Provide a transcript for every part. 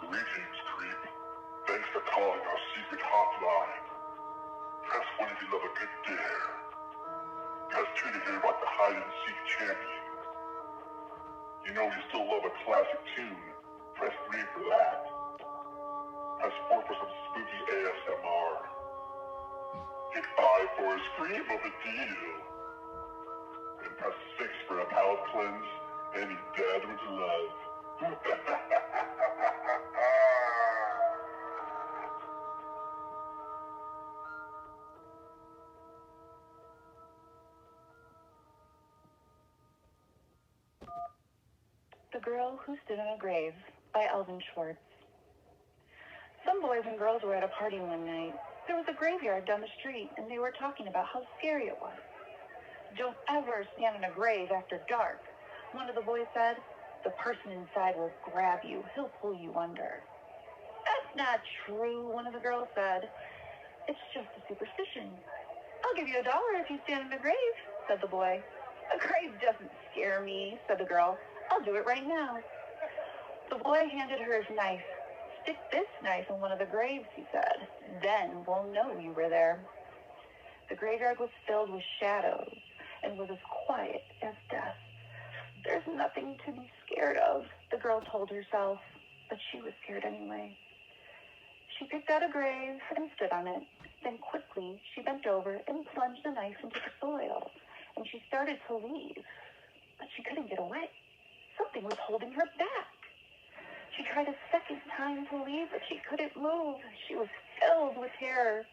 Greetings, creep. Thanks for calling our secret hotline. Press 1 if you love a good dare. Press 2 to hear about the hide-and-seek champion. You know you still love a classic tune. Press 3 for that. Press 4 for some spooky ASMR. Hit 5 for a scream of a deal. And press 6 for a palate cleanse and be dead with love. The Girl Who Stood in a Grave by Alvin Schwartz. Some boys and girls were at a party one night. There was a graveyard down the street, and they were talking about how scary it was. "Don't ever stand in a grave after dark," one of the boys said. "The person inside will grab you. He'll pull you under." "That's not true," one of the girls said. "It's just a superstition." "I'll give you $1 if you stand in a grave," said the boy. "A grave doesn't scare me," said the girl. "I'll do it right now." The boy handed her his knife. "Stick this knife in one of the graves," he said. "Then we'll know you were there." The graveyard was filled with shadows and was as quiet as death. "There's nothing to be scared of," the girl told herself, but she was scared anyway. She picked out a grave and stood on it. Then quickly she bent over and plunged the knife into the soil, and she started to leave, but she couldn't get away. Something was holding her back. She tried a second time to leave, but she couldn't move. She was filled with terror.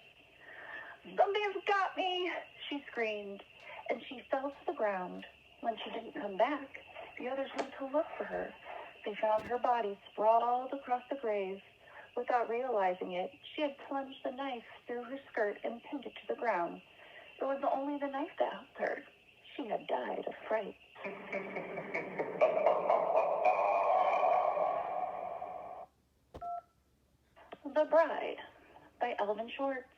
"Something's got me," she screamed, and she fell to the ground. When she didn't come back, the others went to look for her. They found her body sprawled across the grave. Without realizing it, she had plunged the knife through her skirt and pinned it to the ground. It was only the knife that helped her. She had died of fright. The Bride by Alvin Schwartz.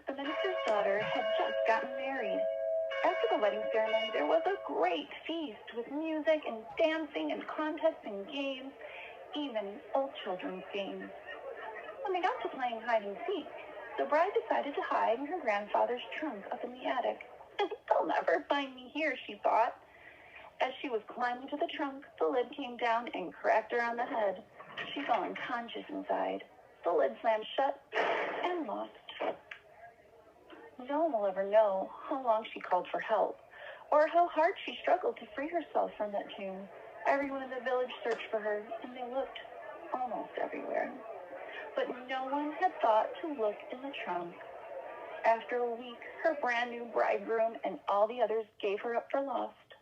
The minister's daughter had just gotten married. After the wedding ceremony, there was a great feast with music and dancing and contests and games, even old children's games. When they got to playing hide and seek, the bride decided to hide in her grandfather's trunk up in the attic. "They'll never find me here," she thought. As she was climbing to the trunk, the lid came down and cracked her on the head. She fell unconscious inside. The lid slammed shut and locked. No one will ever know how long she called for help, or how hard she struggled to free herself from that tomb. Everyone in the village searched for her, and they looked almost everywhere. But no one had thought to look in the trunk. After a week, her brand new bridegroom and all the others gave her up for lost.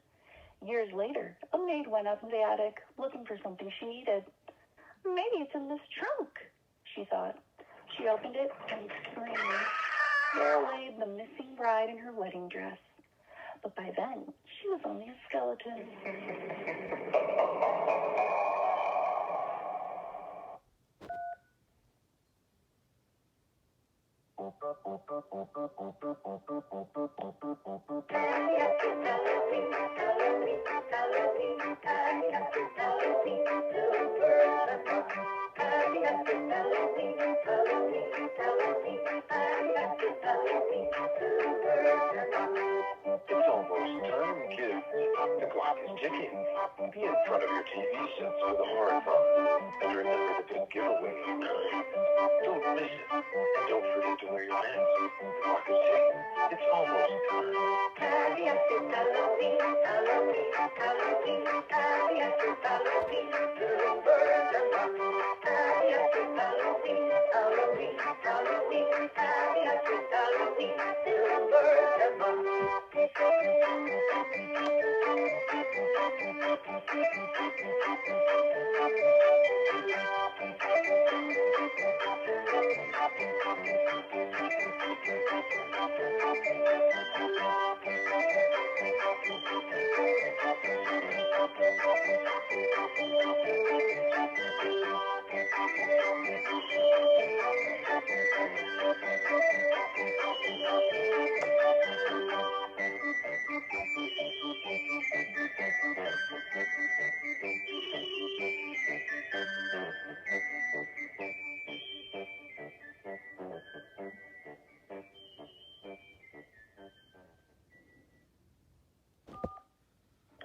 Years later, a maid went up in the attic looking for something she needed. "Maybe it's in this trunk," she thought. She opened it and screamed. There lay the missing bride in her wedding dress. But by then, she was only a skeleton. It's almost time, kids. The clock is ticking. Be in front of your TV sets for the horathon. And remember the big giveaway in time. Don't miss it. And don't forget to wear your pants. The clock is ticking. It's almost time.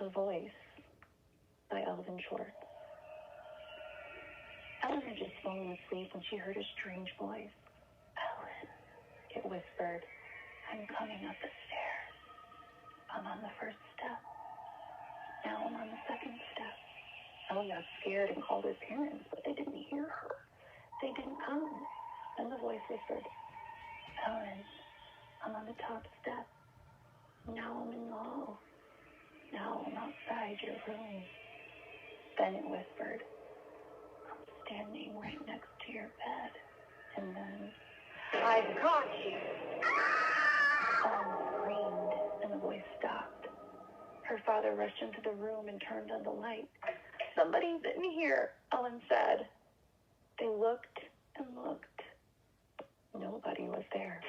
The Voice by Alvin Schwartz. Ellen had just fallen asleep when she heard a strange voice. Ellen, it whispered, I'm coming up the stairs. I'm on the first step. Now I'm on the second step. Ellen got scared and called her parents, but they didn't hear her. They didn't come. Then the voice whispered, Ellen, I'm on the top step. Now I'm in the hall. Now I'm outside your room. Then it whispered, I'm standing right next to your bed. And then, I've got you. Ellen screamed, and the voice stopped. Her father rushed into the room and turned on the light. Somebody's in here, Ellen said. They looked and looked. Nobody was there.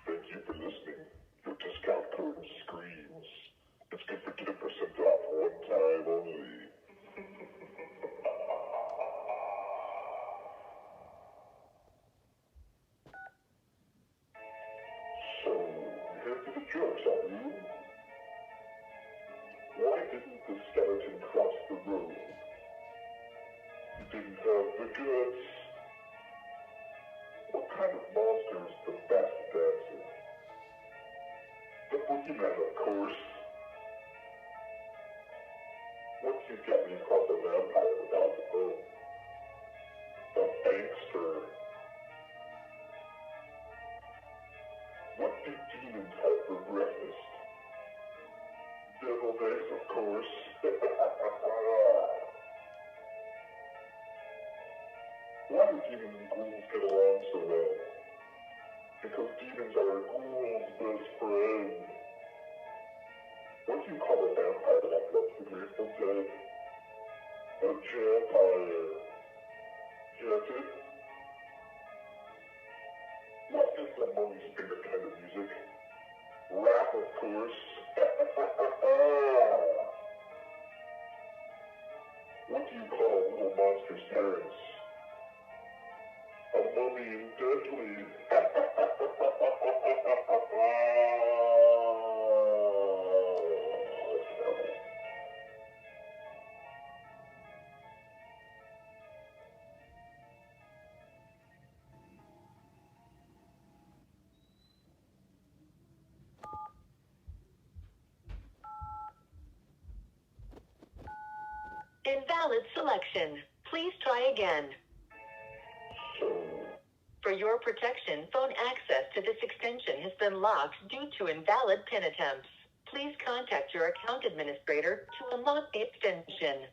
Thank you for listening. Your discount code is SCREAMS. It's good for 10% off one time only. So, here for the jokes, are you? Why didn't the skeleton cross the road? He didn't have the guts. What kind of monster is the best dancer? The boogeyman, of course. Once you get me called the vampire without the bone. The bankster. What do demons have for breakfast? Deviled eggs, of course. Why do demons and ghouls get along so well? Because demons are a ghoul's best friend. What do you call a vampire that loves the Grateful Dead? A vampire. Get it? What is the mummy's favorite kind of music? Rap, of course. What do you call a little monster's parents? A mummy and deadly. Invalid selection. Please try again. For your protection, phone access to this extension has been locked due to invalid PIN attempts. Please contact your account administrator to unlock the extension.